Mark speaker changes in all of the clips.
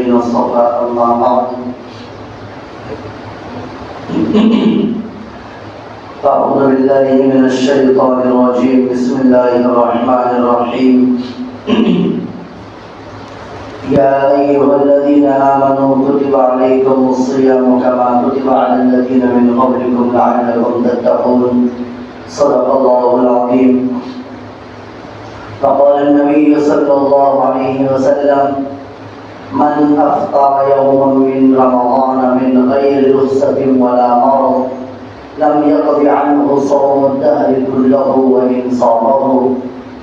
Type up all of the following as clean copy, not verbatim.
Speaker 1: الذين اصطفى أما بعد أعوذ بالله من الشيطان الرجيم بسم الله الرحمن الرحيم يا أيها الذين آمنوا كتب عليكم الصيام كما كتب على الذين من قبلكم لعلكم تتقون صدق الله العظيم فقال النبي صلى الله عليه وسلم من أفطر يوما من رمضان من غير رخصة ولا مرض لم يقض عنه صوم الدهر كله وإن صامه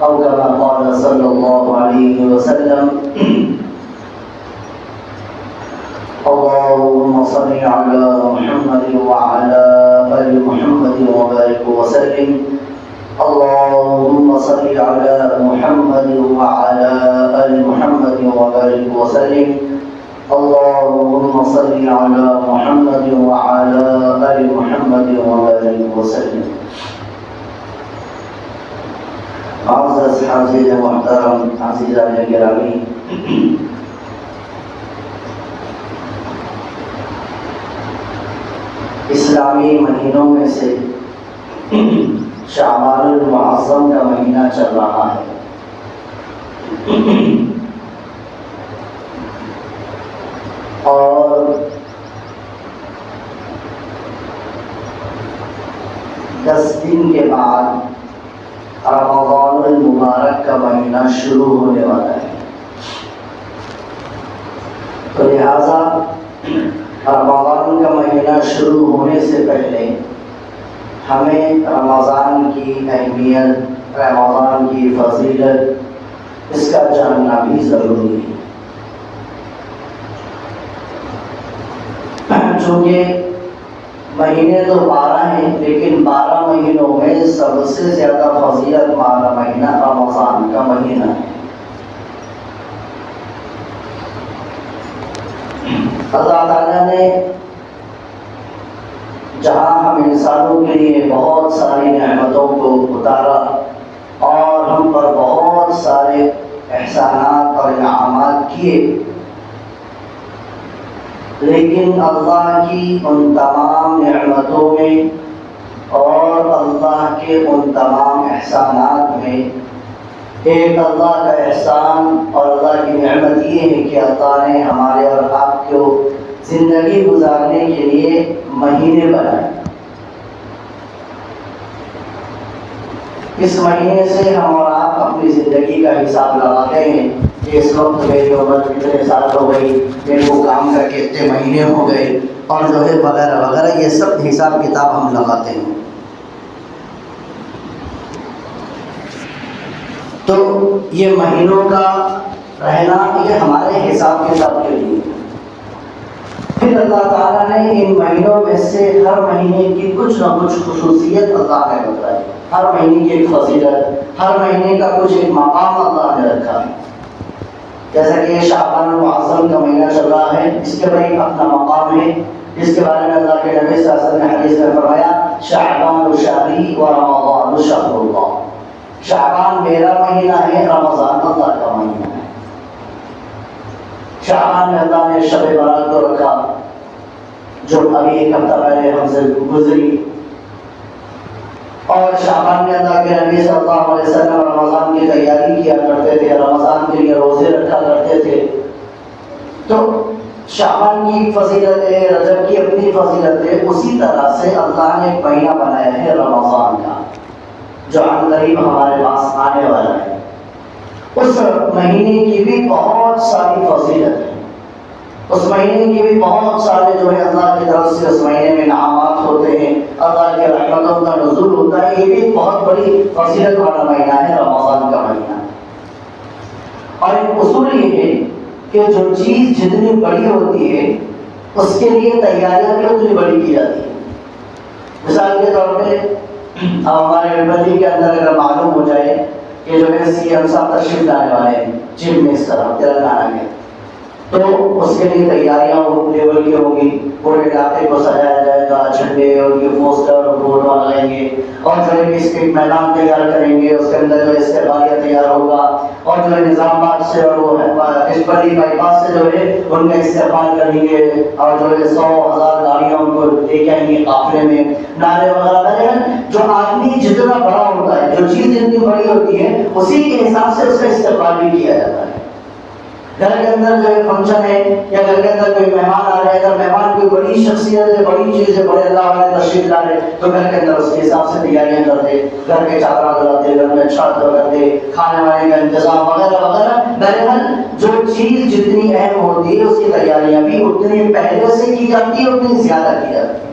Speaker 1: أو كما قال صلى الله عليه وسلم اللهم صل على محمد وعلى آل محمد وبارك وسلم اللهم صل على محمد وعلى آل محمد وبارك وسلم اللهم صل على محمد وعلى آل محمد وبارك وسلم معزز حاضرین محترم عزیزان گرامی، اسلامی مہینوں میں سے شعبان المعظم کا مہینہ چل رہا ہے۔ اور 10 دن کے بعد رمضان المبارک کا مہینہ شروع ہونے والا ہے، تو لہذا رمضان کا مہینہ شروع ہونے سے پہلے ہمیں رمضان کی اہمیت، رمضان کی فضیلت، اس کا جاننا بھی ضروری ہے۔ چونکہ مہینے تو 12 ہیں، لیکن 12 مہینوں میں سب سے زیادہ فضیلت والا مہینہ رمضان کا مہینہ ہے۔ اللہ تعالیٰ نے جہاں ہم انسانوں کے لیے بہت ساری نعمتوں کو اتارا اور ہم پر بہت سارے احسانات اور انعامات کیے، لیکن اللہ کی ان تمام نعمتوں میں اور اللہ کے ان تمام احسانات میں ایک اللہ کا احسان اور اللہ کی نعمت یہ ہے کہ اللہ نے ہمارے اور آپ کو زندگی گزارنے کے لیے مہینے بنائے۔ اس مہینے سے ہم اور آپ اپنی زندگی کا حساب لگاتے ہیں کہ اس وقت میری عمر کتنے سال ہو گئی، میرے کو کام کر کے اتنے مہینے ہو گئے، اور جو ہے وغیرہ وغیرہ، یہ سب حساب کتاب ہم لگاتے ہیں۔ تو یہ مہینوں کا رہنا یہ ہمارے حساب کتاب کے لیے۔ پھر اللہ تعالیٰ نے ان مہینوں میں سے ہر مہینے کی کچھ نہ کچھ خصوصیت اللہ نے بتائی، ہر مہینے کی ایک فضیلت، ہر مہینے کا کچھ ایک مقام اللہ نے رکھا ہے۔ جیسا کہ شعبان المعظم کا مہینہ چل رہا ہے، اس کے بڑے اپنا مقام ہے، جس کے بارے میں اللہ کے نبی صلی اللہ علیہ وسلم نے حدیث میں فرمایا شعبان شہری و رمضان شہر اللہ، شعبان میرا مہینہ ہے، رمضان اللہ کا مہینہ ہے۔ شعبان میں اللہ نے شب برات کو رکھا، جو ابھی ایک ہفتہ پہلے ہم سے گزری، اور شعبان میں اللہ کے نبی صلی اللہ علیہ وسلم رمضان کی تیاری کیا کرتے تھے، رمضان کے لیے روزے رکھا کرتے تھے۔ تو شعبان کی فضیلت ہے، رجب کی اپنی فضیلت ہے، اسی طرح سے اللہ نے ایک مہینہ بنایا ہے رمضان کا، جو عن قریب ہمارے پاس آنے والا ہے۔ اس مہینے کی بھی بہت ساری فضیلت ہے، اس مہینے کی بھی بہت سارے جو ہے اللہ کی طرف سے اس مہینے میں انعامات ہوتے ہیں، اللہ کے رحمتوں کا نزول ہوتا ہے۔ یہ بھی ایک بہت بڑی فضیلت والا مہینہ ہے رمضان کا مہینہ۔ اور ایک اصول یہ ہے کہ جو چیز جتنی بڑی ہوتی ہے اس کے لیے تیاریاں بھی اتنی بڑی کی جاتی ہیں۔ مثال کے طور پہ ہمارے بلدی کے اندر اگر معلوم ہو جائے کہ جو ہے سی ایم صاحب تشریف لانے والے ہیں چیف منسٹر تلنگانہ کے، تو اس کے لیے تیاریاں لیول کی ہوں گی، پورے علاقے کو سجایا جائے گا، جھنڈے اور یہ پوسٹر اور بورڈ لگائیں گے، اور جو ہے اسپیک میدان تیار کریں گے، اس کے اندر جو استقبالیہ تیار ہوگا، اور جو ہے نظام آباد سے اور وہ اسپری بائی پاس سے جو ہے ان کا استقبال کریں گے اور جو ہے 100,000 گاڑیاں ان کو لے کے آئیں گے قافلے میں، نعرے وغیرہ لگے ہیں۔ جو آدمی جتنا بڑا ہوتا ہے، جو چیز جتنی بڑی ہوتی ہے، اسی کے حساب سے اس کا استقبال بھی کیا جاتا ہے۔ گھر کے اندر جو ہے فنکشن ہے یا گھر کے اندر کوئی مہمان آ رہے ہیں، اگر مہمان کوئی بڑی شخصیت ہے، بڑی چیز ہے، بڑے اللہ والے تشریف لا رہے، تو گھر کے اندر اس کے حساب سے تیاریاں کرتے، گھر کے چادر دلاتے، گھر میں چھت کرتے، کھانے وانے کا انتظام وغیرہ وغیرہ۔ بہرحال جو چیز جتنی اہم ہوتی ہے اس کی تیاریاں بھی اتنی پہلے سے کی جاتی ہے، اتنی زیادہ کی جاتی ہے۔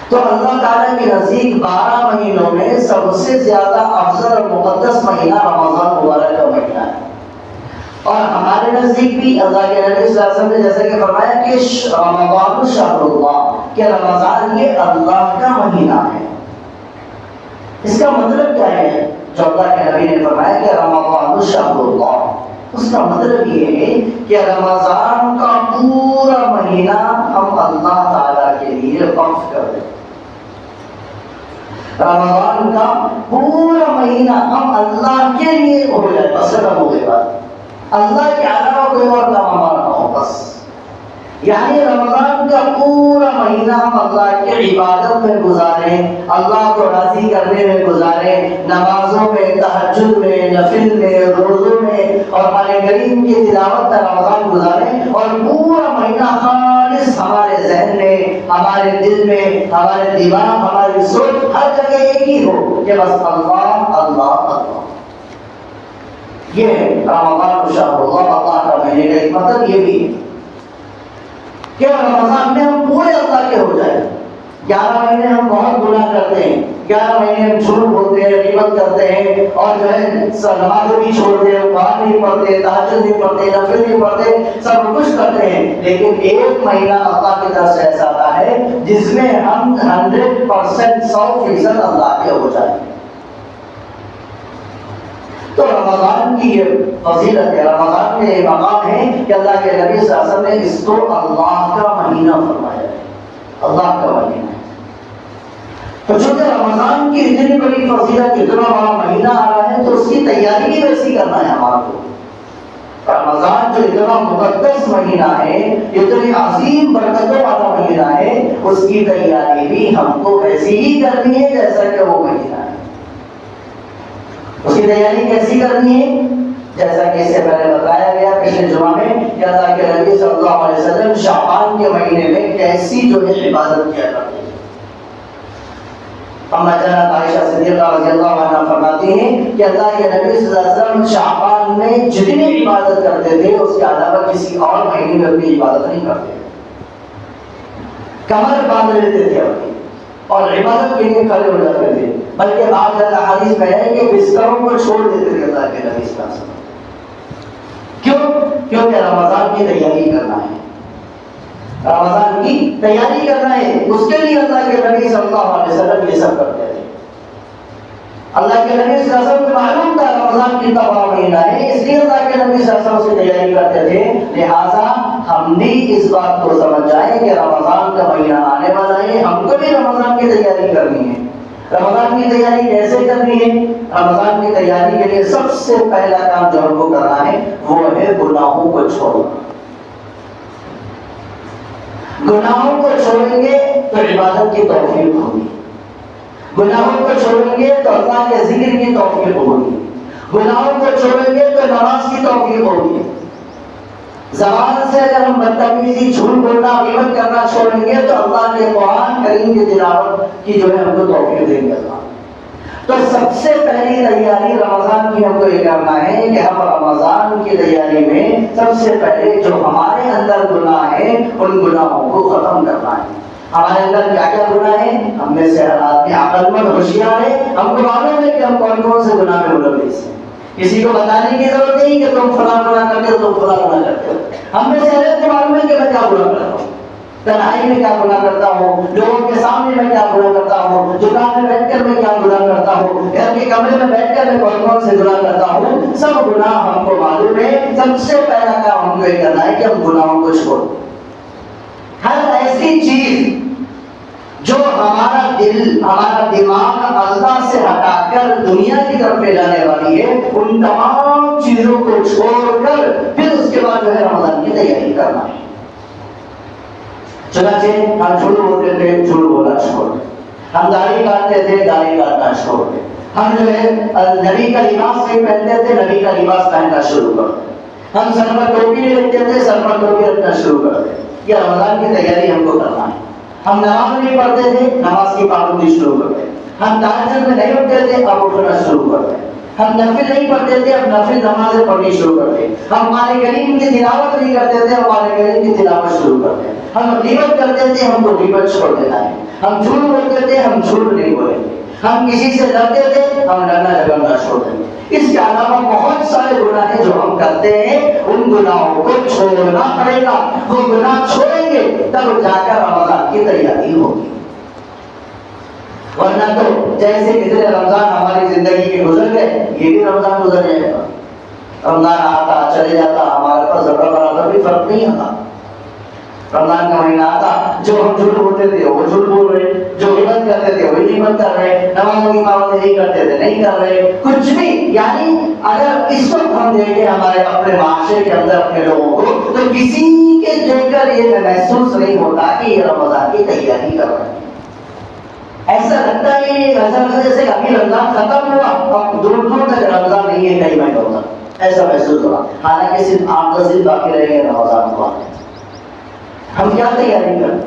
Speaker 1: تو اللہ تعالیٰ کے نزدیک 12 مہینوں میں سب سے زیادہ افضل اور مقدس مہینہ رمضان مبارک کا مہینہ ہے۔ اور ہمارے نزدیک بھی اللہ کے نبی صلی اللہ علیہ وسلم نے جیسا کہ فرمایا کہ رمضان شہر اللہ، کہ رمضان یہ اللہ کا مہینہ ہے۔ اس کا مطلب کیا ہے جو اللہ کے نبی نے فرمایا کہ رمضان شہر اللہ؟ اس کا مطلب یہ ہے کہ رمضان کا پورا مہینہ ہم اللہ تعالیٰ کے لیے وقف کر دیں۔ رمضان کا پورا مہینہ ہم اللہ کے لیے ہو جائے، بس ختم ہو گئی بات، اللہ کے علاوہ کوئی اور کام ہمارا نہ ہو بس۔ یعنی رمضان کا پورا مہینہ ہم اللہ کی عبادت میں گزاریں، اللہ کو راضی کرنے میں گزاریں، نمازوں میں، تہجد میں، نفل میں، روزوں میں اور قرآن کریم کی تلاوت میں رمضان گزاریں، اور پورا مہینہ خالص ہمارے ذہن میں، ہمارے دل میں، ہمارے دماغ، ہماری سوچ ہر جگہ ایک ہی ہو کہ بس اللہ اللہ اللہ۔ یہ رمضان شہر اللہ، اللہ کا مہینے کا ایک مطلب یہ بھی ہے کہ رمضان میں ہم پورے اللہ کے ہو جائیں۔ 11 مہینے ہم بہت گناہ کرتے ہیں، 11 مہینے ہم جھوٹ بولتے ہیں، غیبت کرتے ہیں اور جو ہے نماز بھی چھوڑتے ہیں، قرآن نہیں پڑھتے، تہجد نہیں پڑھتے، نفل نہیں پڑھتے، سب کچھ کرتے ہیں، لیکن ایک مہینہ اللہ کی طرف سے ایسا آتا ہے جس میں ہم 100% 100% اللہ کے ہو جائیں۔ تو رمضان کی یہ فضیلت ہے، رمضان میں یہ مقام ہے کہ اللہ کے نبی صلی اللہ علیہ وسلم نے اس کو اللہ کا مہینہ فرمایا ہے، اللہ کا مہینہ ہے۔ تو چونکہ رمضان کی اتنی بڑی فضیلت، اتنا بڑا مہینہ آ رہا ہے، تو اس کی تیاری بھی ویسی کرنا ہے ہمارا کو۔ رمضان جو اتنا مقدس مہینہ ہے، اتنی عظیم برکتوں والا مہینہ ہے، اس کی تیاری بھی ہم کو ویسی ہی کرنی ہے جیسا کہ وہ مہینہ ہے۔ اس کی تیاری کیسی کرنی ہے؟ جیسا کہ اس سے پہلے بتایا گیا پچھلے جمعہ میں کہ اللہ کے نبی صلی اللہ علیہ وسلم شعبان کے مہینے میں کیسی جو ہے عبادت کیا کرتے ہیں۔ اما جنت عائشہ صدیقہ رضی اللہ عنہ فرماتی ہیں کہ اللہ کے نبی صلی اللہ علیہ وسلم شعبان میں جتنی عبادت کرتے تھے اس کے علاوہ کسی اور مہینے میں اپنی عبادت نہیں کرتے، کمر باندھ لیتے تھے اپنی اور عبادت کے لیے کھڑے ہو جاتے تھے، بلکہ بعض احادیث میں ہے کہ بستروں کو چھوڑ دیتے تھے اللہ کے نبی صلی اللہ علیہ وسلم۔ کیوں؟ کیونکہ رمضان کی تیاری کرنا ہے، رمضان کی تیاری کرنا ہے، اس کے لیے اللہ کے نبی صلی اللہ علیہ وسلم یہ سب کرتے تھے۔ اللہ کے نبی صلی اللہ علیہ وسلم کو معلوم تھا رمضان کتنا بڑا مہینہ ہے، اس لیے اللہ کے نبی صلی اللہ علیہ وسلم اس کی تیاری کرتے تھے۔ لہٰذا ہم بھی اس بات کو سمجھ جائیں کہ رمضان کا مہینہ آنے والا ہے، ہم کو بھی رمضان کی تیاری کرنی ہے۔ رمضان کی تیاری کیسے کرنی ہے؟ رمضان کی تیاری کے لیے سب سے پہلا کام جو ہم کو کرنا ہے وہ ہے گناہوں کو چھوڑنا۔ گناہوں کو چھوڑیں گے تو عبادت کی توفیق ہوگی، گناہوں کو چھوڑیں گے تو اللہ کے ذکر کی توفیق ہوگی، گناہوں کو چھوڑیں گے تو نماز کی توفیق ہوگی۔ زبان سے اگر ہم بدتمیزی، جھوٹ بولنا، غیبت کرنا چھوڑیں گے تو اللہ کے قرآن کریم کی تلاوت کی جو ہے ہم کو توفیق دیں گے اللہ۔ تو سب سے پہلی تیاری رمضان کی ہم کو یہ کرنا ہے کہ ہم رمضان کی تیاری میں سب سے پہلے جو ہمارے اندر گناہ ہے ان گناہوں کو ختم کرنا ہے۔ ہمارے اندر کیا کیا گناہ ہے؟ ہم میں سے ہر آدمی عقل مند ہوشیار ہے، ہم کو معلوم ہے کہ ہم کون کون سے گناہ میں ملوث ہیں، کسی کو بتانے کی ضرورت نہیں کہ تم فلاں گناہ کرتے ہو، تم فلاں گناہ کرتے ہو۔ ہم میں سے ہر ایک کو معلوم ہے کہ میں کیا گناہ کرتا ہوں، تنہائی میں کیا گناہ کرتا ہوں، لوگوں کے سامنے میں کیا گناہ کرتا ہوں، دکان میں بیٹھ کر میں کیا گناہ کرتا ہوں، گھر کے کمرے میں بیٹھ کر میں کون کون سے گناہ کرتا ہوں، سب گناہ ہم کو معلوم ہے۔ سب سے پہلا کام ہم کو یہ کرنا ہے کہ ہم گناہوں کو چھوڑ دیں۔ ہر ایسی چیز جو ہمارا دل ہمارا دماغ اللہ سے ہٹا کر دنیا کی طرف لے جانے والی ہے، ان تمام چیزوں کو چھوڑ کر پھر اس کے بعد جو ہے رمضان کی تیاری کرنا ہے۔ چنانچہ ہم جھوٹ بولتے تھے، جھوٹ بولنا چھوڑ دیں، ہم داڑھی کاٹتے تھے، داڑھی کاٹنا چھوڑ دیں، ہم جو ہے نبی کا لباس نہیں پہنتے تھے، نبی کا لباس پہننا شروع کر دیں، ہم سر پر ٹوپی نہیں رکھتے تھے، سر پر ٹوپی رکھنا شروع کر دیں۔ یہ رمضان کی تیاری ہم کو کرنا ہے۔ ہم نماز نہیں پڑھتے تھے، نماز کی پابندی شروع کر دیں، ہم تہجد میں نہیں اٹھتے تھے، اب اٹھنا شروع کر دیں، ہم نفل نہیں پڑھتے تھے، اب نفل نمازیں پڑھنی شروع کر دیں، ہم قرآن کریم کی تلاوت نہیں کرتے تھے، اب قرآن کریم کی تلاوت شروع کر دیں، ہم غیبت کرتے تھے، ہم کو غیبت چھوڑ دینا ہے، ہم جھوٹ بولتے تھے، ہم جھوٹ نہیں بولیں گے، ہم کسی سے لڑتے تھے، ہم لڑنا جھگڑنا چھوڑ دیں گے۔ اس کے علاوہ بہت سارے گناہ ہیں جو ہم کرتے ہیں، ان گناہوں کو چھوڑنا پڑے گا۔ وہ گناہ چھوڑیں گے تب جا کر رمضان کی تیاری ہوگی، ورنہ تو جیسے کتنے رمضان ہماری زندگی کے گزر گئے، یہ بھی رمضان گزر جائے گا۔ رمضان آتا چلے جاتا، ہمارے پاس ذرہ برابر بھی فرق نہیں آتا۔ رمضان کا مہینہ آتا، جو ہم جھوٹ بولتے تھے وہ جھوٹ بول رہے، جو غیبت کرتے تھے وہی غیبت کر رہے، نمازوں کی پابندی نہیں کرتے تھے نہیں کر رہے، کچھ بھی۔ یعنی اگر اس وقت ہم دیکھیں ہمارے اپنے معاشرے کے اندر اپنے لوگوں کو، تو کسی کے دیکھ کر یہ محسوس نہیں ہوتا کہ یہ رمضان کی تیاری کر رہے ہیں۔ ایسا لگتا ہے ایسا جیسے ابھی رمضان ختم ہوا، اب دور دور تک رمضان نہیں ہے، کئی مہینوں تک ایسا محسوس ہوا، حالانکہ صرف 8-10 دن باقی رہ گئے رمضان کو آنے۔ ہم کیا تیاری کریں؟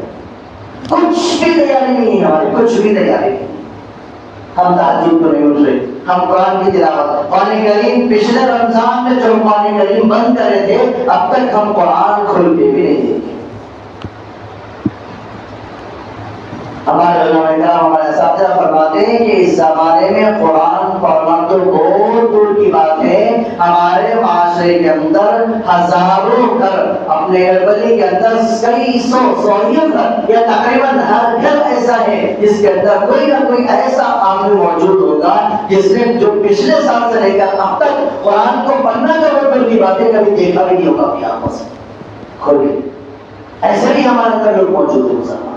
Speaker 1: کچھ بھی تیاری نہیں ہے ہماری، کچھ بھی تیاری نہیں۔ ہم تہجد کو نہیں اٹھ رہے، ہم قرآن کی تلاوت، قرآن کریم پچھلے رمضان میں جو قرآن کریم بند کرے تھے، اب تک ہم قرآن کھول کے بھی نہیں دیکھے۔ ہمارے علماء کرام ہمارے اساتذہ فرماتے ہیں کہ اس زمانے میں قرآن پڑھنا تو بہت دور کی بات ہے، ہمارے معاشرے کے اندر ہزاروں گھر، اپنے گھر کے اندر کئی سوئیوں گھر یا تقریباً ہر گھر ایسا ہے جس کے اندر کوئی نہ کوئی ایسا عامل موجود ہوگا جس نے جو پچھلے سال سے لے کر اب تک قرآن کو پڑھنا تو بہت دور کی باتیں کبھی دیکھا بھی نہیں ہوگا اپنی آنکھوں سے کھولے۔ ایسے بھی ہمارے اندر لوگ موجود ہیں مسلمان۔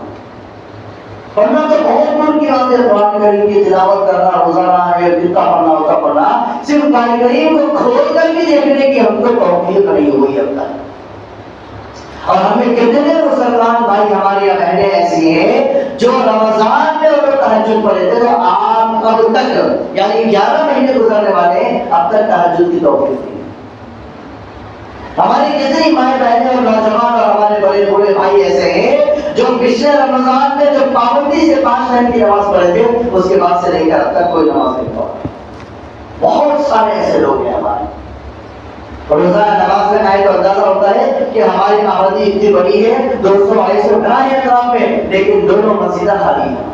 Speaker 1: پڑھنا تو بہت دور کی بات ہے، قرآن کریم کی تلاوت کرنا، روزانہ ایک دن کا پڑھنا ہوتا پڑھنا، صرف قرآن کریم کو کھول کر بھی دیکھنے کی ہم کو توفیق نہیں ہوئی اب تک۔ اور ہمیں کتنے مسلمان بھائی ہماری بہنیں ایسی ہیں جو رمضان میں وہ تہجد پڑھے تھے، تو آپ اب تک یعنی 11 مہینے گزرنے والے اب تک تہجد کی توفیق نہیں۔ ہماری کتنی مائیں بہنیں اور نوجوان اور ہمارے بڑے بوڑھے بھائی ایسے ہیں جو پچھلے رمضان میں جو پابندی سے 5 ٹائم کی نماز پڑھے تھے، اس کے بعد سے لے کر اب تک کوئی نماز نہیں پڑھا۔ بہت سارے ایسے لوگ ہیں ہمارے، اور روزانہ نماز میں آئے تو اندازہ ہوتا ہے کہ ہماری پابندی اتنی بڑی ہے، 200-250 گھر ہیں اطراف میں، لیکن دونوں مسجدیں خالی ہیں۔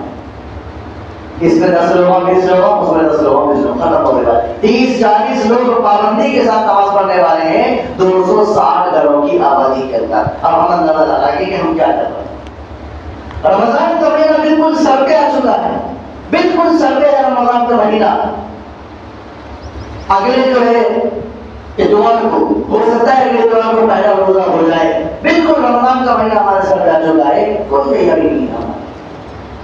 Speaker 1: اس میں 10 لوگ 20 لوگ، اس میں 10 لوگ 20 لوگ، ختم ہو گئے۔ 30-40 لوگ پابندی کے ساتھ نماز پڑھنے والے ہیں 260 گھروں کی آبادی کے اندر۔ اب ہم اندازہ لگائیں کہ ہم کیا کر رہے ہیں۔ رمضان کا مہینہ بالکل سر پہ آ چکا ہے، بالکل سر پہ ہے رمضان کا مہینہ۔ اگلے جو ہے اتوار کو ہو سکتا ہے اگلے اتوار کو پہلا روزہ ہو جائے، بالکل رمضان کا مہینہ ہمارے سر پہ آ چکا ہے، کوئی تیاری نہیں ہے ہماری۔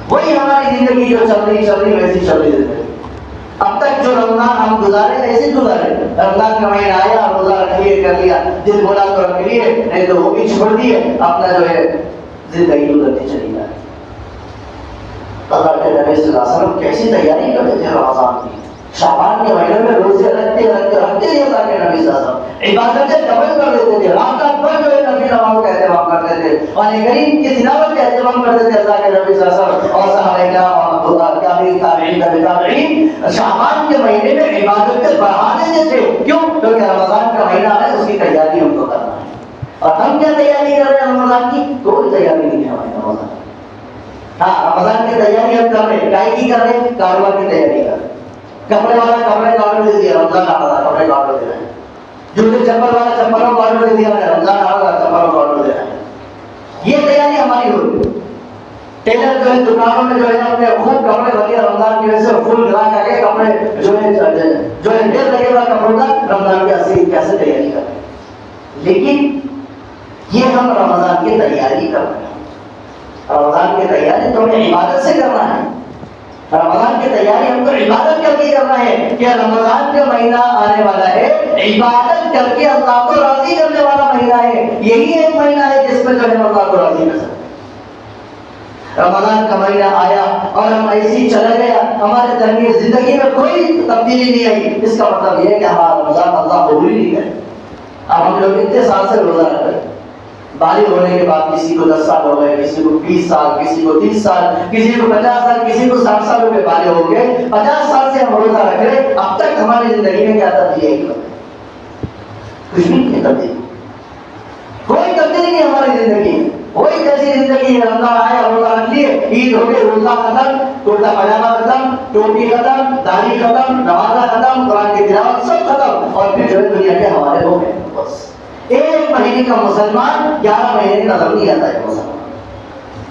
Speaker 1: وہی ہماری زندگی جو چل رہی ویسی چل رہی زندگی۔ اب تک جو رمضان ہم گزارے ایسے گزارے، رمضان کا مہینہ آیا، روزہ رکھ لیے، کر لیا، دل بولا تو رکھ لیے، نہیں تو وہ بھی چھوڑ دیے، اپنا جو ہے زندگی گزرتی چلی جائے۔ اللہ کے نبی صلی اللہ علیہ وسلم کیسی تیاری کرتے تھے رمضان کی؟ شعبان کے مہینے میں روزے رکھتے ہی اللہ کے نبی صلی اللہ علیہ وسلم عبادتیں ڈبل کر دیتے تھے، رات رات بھر جو ہے نفل نماز کا اہتمام کرتے تھے، قرآن کریم کی تلاوت کا اہتمام کرتے تھے اللہ کے نبی صلی اللہ علیہ وسلم اور صحابہ کرام اور تابعین۔ شعبان کے مہینے میں عبادتیں بڑھا دیتے تھے، کیوں؟ کیونکہ رمضان کا مہینہ ہے، اس کی تیاری ہم کو کرنا ہے۔ اور ہم کیا تیاری کر رہے ہیں رمضان کی؟ کوئی تیاری نہیں ہے ہماری رمضان کی۔ ہاں، رمضان کی تیاری ہم کر رہے ہیں، کائی کی کر رہے ہیں؟ کاروبار کی تیاری کر رہے ہیں۔ کپڑے والا کپڑے کا آرڈر دے دیا، رمضان آ رہا ہے، کپڑے کا آرڈر دے رہے ہیں۔ جوتے چپل والا چپلوں کا آرڈر دے دیا، رمضان آ رہا ہے، چپلوں کا آرڈر دے رہے ہیں۔ یہ تیاری ہماری ہو رہی ہے۔ ٹیلر جو ہے دکانوں میں جو ہے اپنے خوب کپڑے بھرے، رمضان کی وجہ سے فل گرا کر کے کپڑے جو ہے ڈھیر لگے گا کپڑوں کا، رمضان کی اصلی کیسے تیاری کر رہے ہیں۔ لیکن یہ ہم رمضان کی تیاری کر رہے ہیں، رمضان کی تیاری تو ہمیں عبادت سے کرنا ہے. رمضان کی تیاری ہم کو عبادت کر کے کرنا ہے کہ رمضان کا مہینہ آنے والا ہے, عبادت کر کے اللہ کو راضی کرنے والا مہینہ ہے. یہی ایک مہینہ ہے جس میں جو ہے اللہ کو راضی کر سکتے. رمضان کا مہینہ آیا اور ہم ایسی چلا گیا, ہمارے درمیان زندگی میں کوئی تبدیلی نہیں آئی, اس کا مطلب یہ ہے کہ ہمارا رمضان اللہ قبول نہیں کرے. اب ہم لوگ اتنے سال سے روزہ رکھ رہے, بالغ ہونے کے بعد کسی کو 10 سال ہو گئے, کسی کو 20 سال, کسی کو 30 سال, کسی کو 50 سال, کسی کو 60 سال ہو گئے, بالغ ہو گئے. 50 سال سے ہم روزہ رکھ رہے, اب تک ہماری زندگی میں کیا تبدیلی آئی؟ کچھ نہیں کی تبدیلی, کوئی تبدیلی نہیں ہماری زندگی میں. وہی جیسی زندگی ہے, رمضان آیا روزہ رکھ لیے, عید ہو گئی روزہ ختم, کرتا پاجامہ ختم, ٹوپی ختم, داڑھی ختم, نمازہ ختم, قرآن کی تلاوت سب ختم, اور پھر جو ہے دنیا کے حوالے ہو گئے. بس ایک مہینے کا مسلمان 11 مہینے کی نظر نہیں آتا ہے مسلمان.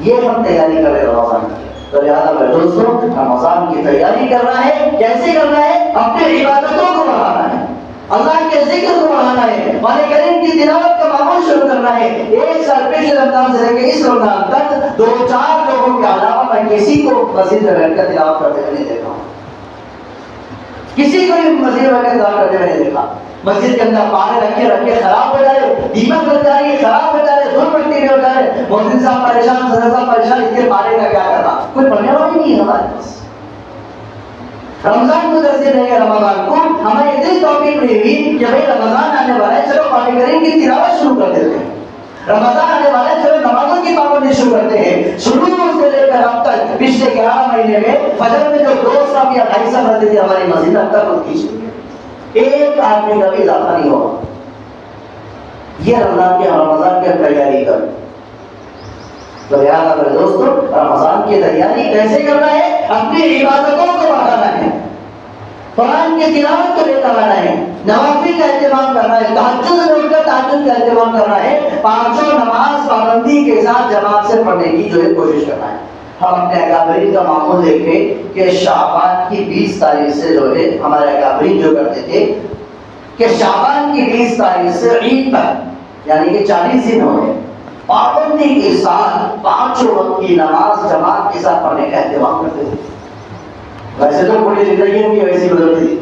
Speaker 1: یہ ہم تیاری کر رہے ہیں رمضان کی. تو لہٰذا میرے دوستوں, رمضان کی تیاری کرنا ہے. کیسے کرنا ہے؟ اپنی عبادتوں کو بڑھانا ہے, اللہ کے ذکر کو بڑھانا ہے, قرآن کریم کی تلاوت کا معمول شروع کرنا ہے. 1 سال پچھلے رمضان سے لے کے اس رمضان تک 2-4 لوگوں کے علاوہ میں کسی کو مسجد میں بیٹھ کر تلاوت کرتے ہوئے نہیں دیکھا ہوں. کسی کو بھی مسجد میں بیٹھ کر تلاوت کرتے ہوئے نہیں دیکھا. مسجد کے اندر پانے رکھے خراب ہو جائے, دیمک لگ جا رہی ہے, خراب ہو جا رہے, دھول مٹی میں ہو جا رہے, مؤذن صاحب پریشان, صدر صاحب پریشان, اس کے پانے کا کیا کرنا؟ کوئی پڑھنے والی نہیں ہے ہمارے پاس. رمضان کو درس دے گا, رمضان کو ہمیں اتنی توفیق ملی ہوئی کہ بھائی رمضان آنے والا ہے, چلو قرآن کریم کی تلاوت شروع کر دیتے ہیں. رمضان آنے والا ہے, چلو نمازوں کی پابندی شروع کرتے ہیں. شروع سے لے کر اب تک پچھلے 11 مہینے میں فجر میں جو 2 صف یا 2.5 صف رہتے تھے ہماری مسجد, اب تک ان کی ایک آدمی کا بھی اضافہ نہیں ہوگا. یہ رمضان کی تیاری کر. تو لہٰذا میرے دوستوں, رمضان کی تیاری کیسے کرنا ہے؟ اپنی عبادتوں کو بڑھانا ہے, قرآن کی تلاوت کو لے کر آنا ہے, نوافل کا اہتمام کرنا ہے, تہجد میں اٹھ کر تہجد کا اہتمام کرنا ہے, 5 نماز پابندی کے ساتھ جماعت سے پڑھنے کی جو ہے کوشش کرنا ہے. ہم اپنے اکابرین کا معمول دیکھیں کہ شعبان کی 20 تاریخ سے جو ہے ہمارے اکابرین جو کرتے تھے کہ شعبان کی 20 تاریخ سے عید تک, یعنی کہ 40 دن ہو گئے, پابندی کے ساتھ 5 وقت کی نماز جماعت کے ساتھ پڑھنے کا اہتمام کرتے تھے. ویسے تو پوری زندگی ان کی ویسی گزرتی تھی.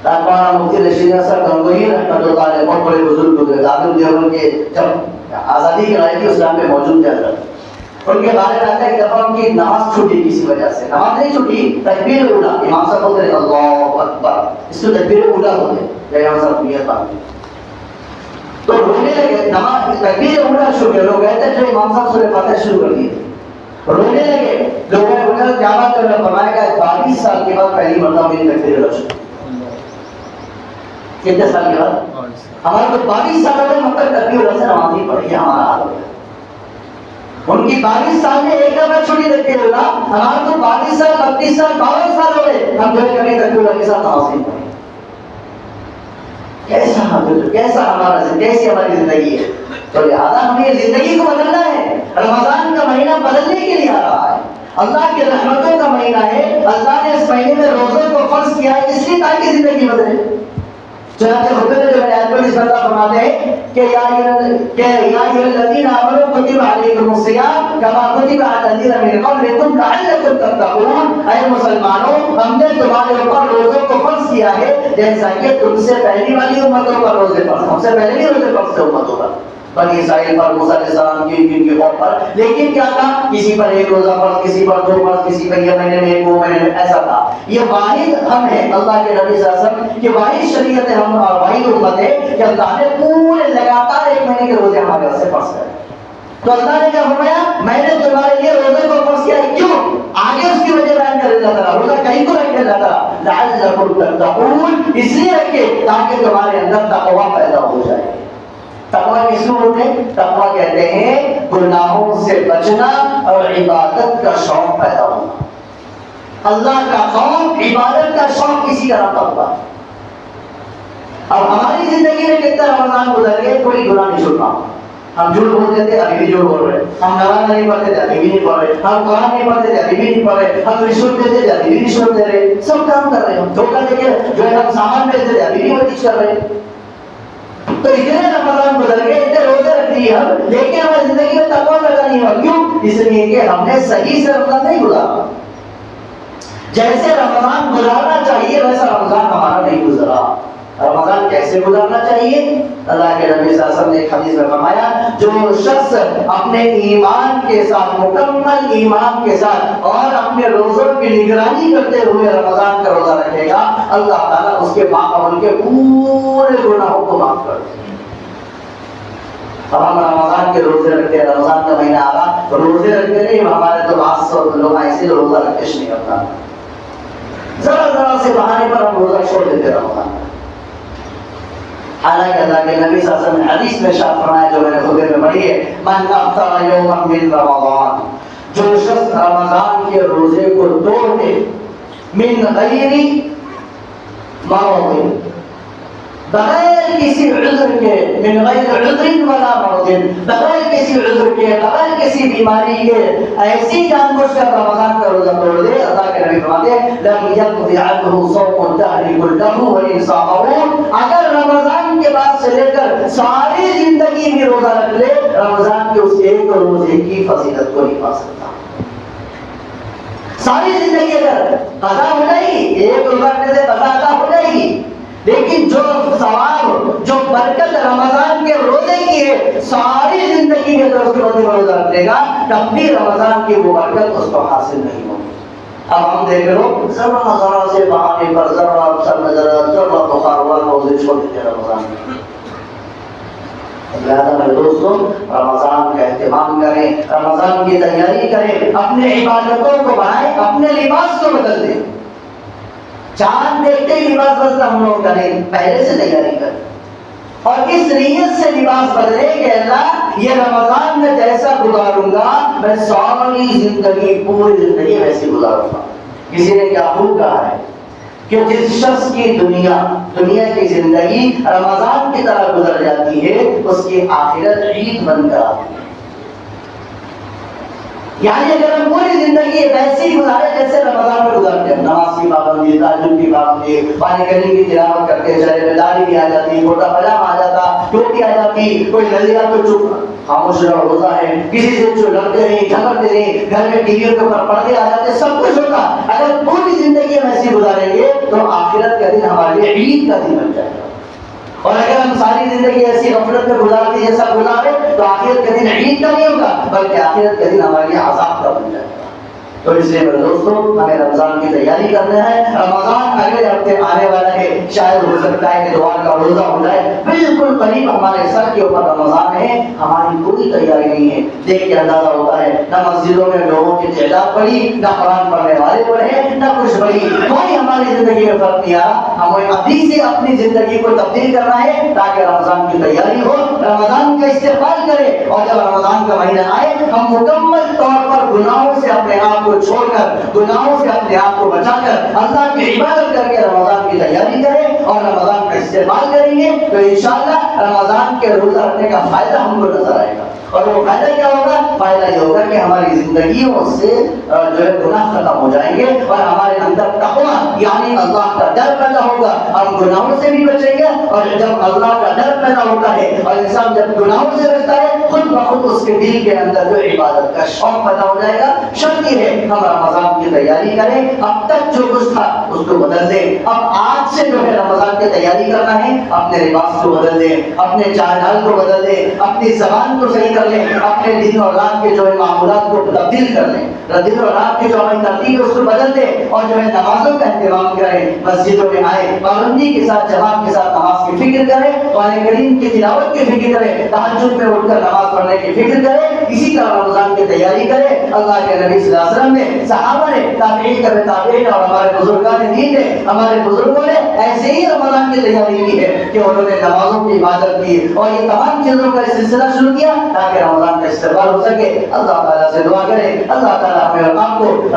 Speaker 1: مولانا مفتی رشید احمد گنگوہی رحمۃ اللہ علیہ بہت بڑے بزرگ گزرے, دارالعلوم دیوبند کے جب آزادی کی لڑائی تھی اس ٹائم پہ موجود تھے حضرت. ان کے بارے میں آتا ہے کہ دفعہ ان کی نماز چھوٹی کسی وجہ سے, نماز نہیں چھوٹی, تکبیر اولا, امام صاحب بولتے ہیں اللہ اکبر, اس کو تکبیر اولا بولتے ہیں, جب امام صاحب نیت پاتے تو رونے لگے. نماز تکبیر اولا شروع کیا, لوگ کہتے ہیں جو امام صاحب سورہ فاتحہ شروع کر دیے, رونے لگے. لوگوں نے پوچھا کیا بات کر رہے ہیں, فرمایا کہ 22 سال کے بعد پہلی مرتبہ میری تکبیر اولا شروع. کتنے سال کے بعد؟ ہمارے تو 22 سال میں ہم تک تکبیر اولا سے نماز نہیں پڑھی, ہمارا حال ہو گیا. ان کی 22 سال میں ایک دفعہ چھوٹی تکبیر اولا, ہمارے تو 22 سال 32 سال 52 سال ہو گئے, ہم جو ہے کبھی تکبیر اولا کے ساتھ نماز نہیں پڑھی. کیسا ہمارا کیسی ہماری زندگی ہے. تو لہٰذا ہمیں زندگی کو بدلنا ہے. رمضان کا مہینہ بدلنے کے لیے آ رہا ہے, اللہ کی رحمتوں کا مہینہ ہے. اللہ نے اس مہینے میں روزوں کو فرض کیا ہے اس لیے تاکہ زندگی بدلے. چنانچہ خطبے میں جو آیت پر اس بندہ فرماتے ہیں کہ یا ایھا الذین آمنوا کتب علیکم الصیام کما کتب علی الذین من قبلکم لعلکم تتقون. اے مسلمانوں, ہم نے تمہارے اوپر روزوں کو فرض کیا ہے جیسا کہ تم سے پہلی والی امتوں پر روزے فرض, ہم سے پہلے بھی روزے فرض تھے امتوں پر, بنی اسرائیل پر, موسیٰ علیہ السلام کی قوم پر. لیکن کیا تھا, کسی پر 1 روزہ فرض, کسی پر 2 فرض, کسی پر یہ مہینے میں 1 وہ مہینے میں, ایسا تھا. یہ واحد ہم ہیں اللہ کے نبی صلی اللہ علیہ وسلم کی واحد شریعت ہے, ہم واحد امت ہے کہ اللہ نے پورے لگاتار 1 مہینے کے روزے ہمارے واسطے فرض کرے. تو اللہ نے کیا فرمایا, میں نے تمہارے لیے روزے کو فرض کیا ہے. کیوں؟ آگے اس کی وجہ بیان کر دیتا تھا, روزہ کہیں کو رکھ دیتا تھا, لعلکم تتقون, اس لیے رکھے تاکہ تمہارے اندر تقویٰ پیدا ہو جائے. تقویٰ کس کو بولتے ہیں؟ تقویٰ کہتے ہیں گناہوں سے بچنا اور عبادت کا شوق پیدا ہونا. اللہ کا خوف, عبادت کا شوق کسی کا رابطہ ہوگا. اب ہماری زندگی میں کتنا رمضان گزر گئے, کوئی گناہ نہیں چھوڑنا. ہم جھوٹ بولتے تھے, ابھی بھی جھوٹ بول رہے. ہم نماز نہیں پڑھتے تھے, ابھی بھی نہیں پڑھ رہے. ہم قرآن نہیں پڑھتے تھے, ابھی بھی نہیں پڑھ رہے. ہم رشوت دیتے تھے, ابھی بھی رشوت دے رہے. سب کام کر رہے ہیں. ہم دھوکہ دے کے جو ہے ہم سامان بیچتے تھے, ابھی بھی وہ چیز کر رہے ہیں. تو اتنے رمضان گزر گئے, اتنے روزے رکھ لیے, لی ہم، لیکن ہماری زندگی میں تقویٰ پیدا نہیں ہوا. کیوں؟ اس لیے کہ ہم نے صحیح سے رمضان نہیں گزارا. جیسے رمضان گزارنا چاہیے ویسا رمضان ہمارا نہیں گزرا. رمضان کیسے گزارنا چاہیے؟ اللہ کے نبی صلی اللہ علیہ وسلم نے ایک حدیث میں فرمایا جو شخص اپنے ایمان کے ساتھ، مکمل ایمان کے ساتھ اور اپنے روزوں کی نگرانی کرتے ہوئے رمضان کا روزہ رکھے گا، اللہ تعالیٰ اس کے ان کے پورے گناہوں کو معاف کر دے. اب ہم رمضان کے روزے رکھتے ہیں، رمضان کا مہینہ آ رہا، روزے رکھتے نہیں. ہمارے تو 800 لوگ ایسے روزہ رکھتے نہیں کرتا، ذرا ذرا سے بہانے پر ہم روزہ چھوڑ دیتے رمضان. حالانکہ اللہ کے نبی صلی اللہ علیہ وسلم نے حدیث میں ارشاد فرمایا جو میں نے خطبے میں پڑھی ہے، من افطر یوما من رمضان، جو شخص رمضان کے روزے کو توڑ دے، من غیر مرض، بغیر کسی عذر کے، من غیر عذر ولا مرض، بغیر کسی عذر کے، بغیر کسی بیماری کے ایسی جان بوجھ کر رمضان کا روزہ توڑ دے، اللہ کے نبی فرماتے ہیں لم يقض عنه صوم الدهر كله وان صامه، اگر رمضان کے بعد سے لے کر ساری زندگی بھی روزہ رکھ لے، رمضان کے اس ایک روزے کی فضیلت کو نہیں پا سکتا. ساری زندگی اگر قضا ہو جائے گی، ایک روزہ رکھنے سے قضا ادا ہو جائے گی، لیکن جو ثواب، جو برکت رمضان کے روزے کی ہے، ساری زندگی میں اگر اس کے روزہ رکھ لے گا تب بھی رمضان کی وہ برکت اس کو حاصل نہیں ہوگی. اب ہم دیکھ لو ذرا ذرا سے بہانے پر، ذرا سر میں ذرا بخار ہوا، روزے چھوڑ دیتے رمضان میں. لہٰذا میرے دوستوں رمضان کا اہتمام کریں، رمضان کی تیاری کریں، اپنے عبادتوں کو بڑھائیں، اپنے لباس کو بدل دیں. چاند دیکھتے ہی لباس بدلنا ہم لوگ کریں، پہلے سے تیاری کریں اور اس نیت سے لباس بدلے کہ اللہ یہ رمضان میں جیسا گزاروں گا میں ساری زندگی، پوری زندگی ویسی گزاروں گا. کسی نے کیا خوب کہا ہے کہ جس شخص کی دنیا کی زندگی رمضان کی طرح گزر جاتی ہے اس کی آخرت عید بن کر آتی ہے. یعنی اگر ہم پوری زندگی ویسی گزارے جیسے رمضان میں گزارتے ہیں، نماز کی پابندی، تہجد کی پابندی، قرآن کریم کی تلاوت کرتے، چہرے پہ داڑھی بھی آ جاتی، کرتا پاجامہ آ جاتا، ٹوپی آ جاتی، کوئی نظریہ تو چپ خاموش روزہ ہے، کسی سے لڑتے نہیں، جھگڑتے نہیں، گھر میں ٹی وی کے اوپر پردے آ جاتے، سب کچھ ہوتا. اگر پوری زندگی ہم ایسی گزاریں گے تو آخرت کا دن ہمارے لیے عید کا دن بن جائے گا. اور اگر ہم ساری زندگی ایسی غفلت میں گزارتے جیسا گزارے تو آخرت کا دن عید کا نہیں ہوگا بلکہ آخرت کا دن ہمارے لیے عذاب کا بن جائے گا. تو اس لیے میرے دوستوں ہمیں رمضان کی تیاری کرنا ہے. رمضان اگلے ہفتے آنے والا ہے، شاید ہو سکتا ہے کہ دوبارہ کا روزہ ہو جائے، بالکل قریب ہمارے سر کے اوپر رمضان ہے، ہماری کوئی تیاری نہیں ہے. دیکھ کے اندازہ ہوتا ہے نہ مسجدوں میں لوگوں کی تعداد بڑھی، نہ قرآن پڑھنے والے بڑھے، نہ کچھ بڑھی، کوئی ہماری زندگی میں فرق نہیں آ رہا. ہمیں ابھی سے اپنی زندگی کو تبدیل کرنا ہے تاکہ رمضان کی تیاری ہو، رمضان کا استقبال کرے اور جب رمضان کا مہینہ آئے ہم مکمل طور پر گناہوں سے اپنے آپ کو چھوڑ کر، گناہوں سے اپنے آپ کو بچا کر اللہ کی عبادت کر کے رمضان کی تیاری کریں اور رمضان کا استعمال کریں گے تو انشاءاللہ رمضان کے روزہ رکھنے کا فائدہ ہم کو نظر آئے گا. اور وہ فائدہ کیا ہوگا؟ فائدہ یہ ہوگا کہ ہماری زندگیوں سے جو ہے گناہ ختم ہو جائیں گے اور ہمارے اندر تقویٰ یعنی اللہ کا ڈر پیدا ہوگا. ہم گناہوں سے بھی بچیں گے اور جب اللہ کا ڈر پیدا ہوتا ہے اور انسان جب گناہوں سے بچتا ہے خود بخود اس کے دل کے اندر جو عبادت کا شوق پیدا ہو جائے گا. شرط یہ ہے ہم رمضان کی تیاری کریں، اب تک جو کچھ تھا اس کو بدل دیں. اب آج سے جو ہے رمضان کی تیاری کرنا ہے، اپنے لباس کو بدل دیں، اپنے چال ڈھال کو بدل دیں، اپنی زبان کو صحیح کر لیں، اپنے دن اور رات کے جو ہے معمولات کو تبدیل کر لیں، دن اور رات کی جو ہماری ترتیب ہے اس کو بدل دیں اور جو ہے نمازوں کا اہتمام کریں، مسجدوں میں آئیں، پابندی کے ساتھ جماعت کے ساتھ نماز کی فکر کریں، قرآن کریم کی تلاوت کی فکر کریں، تہجد میں اٹھ کر نماز پڑھنے کی فکر کریں. اسی طرح رمضان کی تیاری کریں. اللہ کے نبی صلی اللہ علیہ وسلم نے، صحابہ نے، تابعین کا تابعین اور ہمارے بزرگان دین نے، ہمارے بزرگوں نے ایسے ہی رمضان کی تیاری کی ہے کہ انہوں نے نمازوں کی عبادت کی اور یہ تمام چیزوں کا سلسلہ شروع کیا تاکہ رمضان کا استقبال ہو سکے. اللہ تعالیٰ سے دعا کریں اللہ تعالیٰ ہمیں اور آپ کو